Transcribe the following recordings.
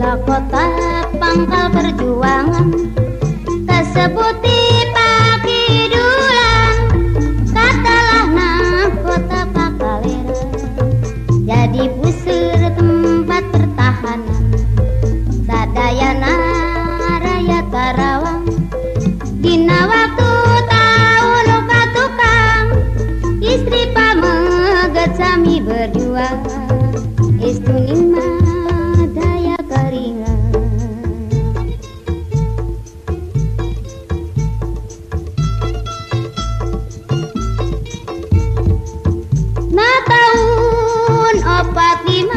kota pangkal perjuangan, tersebut pakidulan, katalah nah kota Pakalera, jadi puseur tempat pertahanan sadayana rakyat Karawang. Dina waktu tahun katukang, istri pameget sami berjuang, istuni daya karingan. Na tahun 45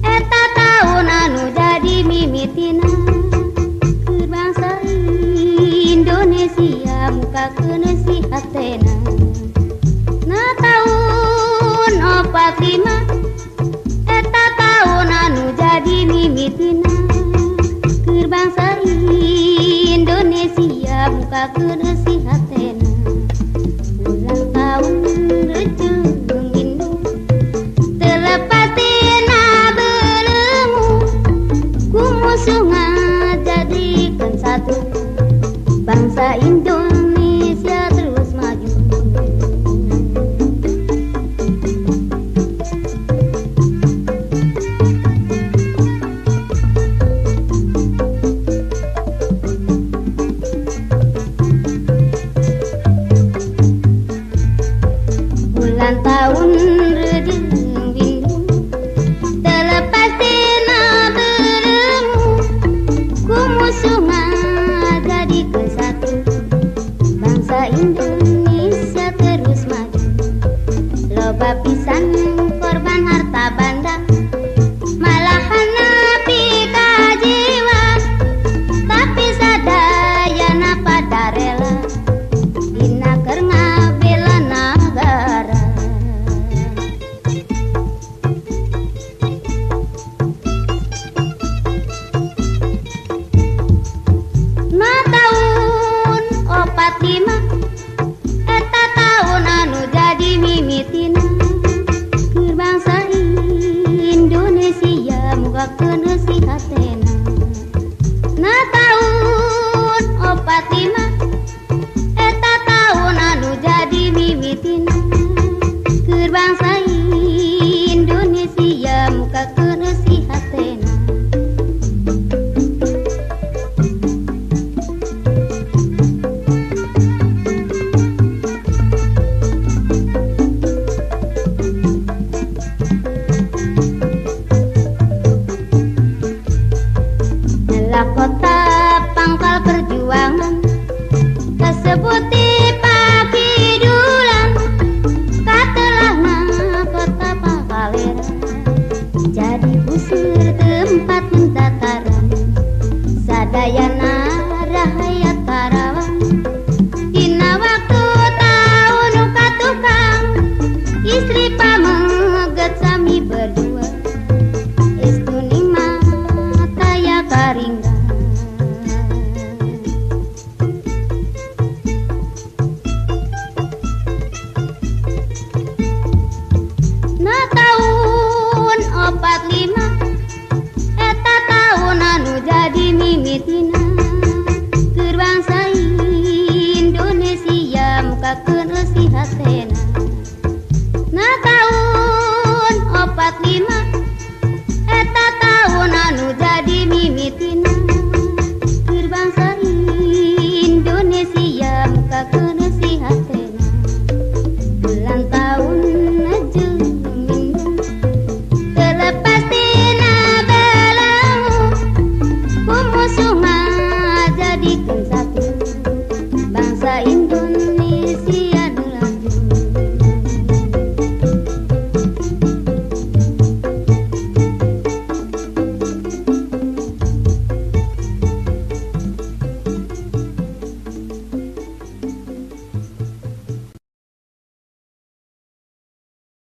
eta tahun anu jadi mimitina keur bangsa Indonesia muka kena si hatena. Na tahun 45 eta tahun anu jadi mimitina keur bangsa Indonesia muka kena si hatena. Ulang tahun rejeung indung terlepas tina belenggu, ku musuh ngajadikeun satu, bangsa Indonesia terus maju. Bulan tahun rejeung indung terlepas tina belenggu, ku musuh ngajadikeun satu, bangsa Indonesia terus maju. Loba pisan korban harta banda, malahan nepi ka jiwa, tapi sadayana pada rela dina keur ngabela nagara. Na tahun 45 eta tahun anu jadi mimitina keur bangsa Indonesia muga kena si hatena. Na tahun 45 eta tahun anu jadi mimitina keur bangsa Indonesia muga kena si hatena. Kota pangkal perjuangan tersebut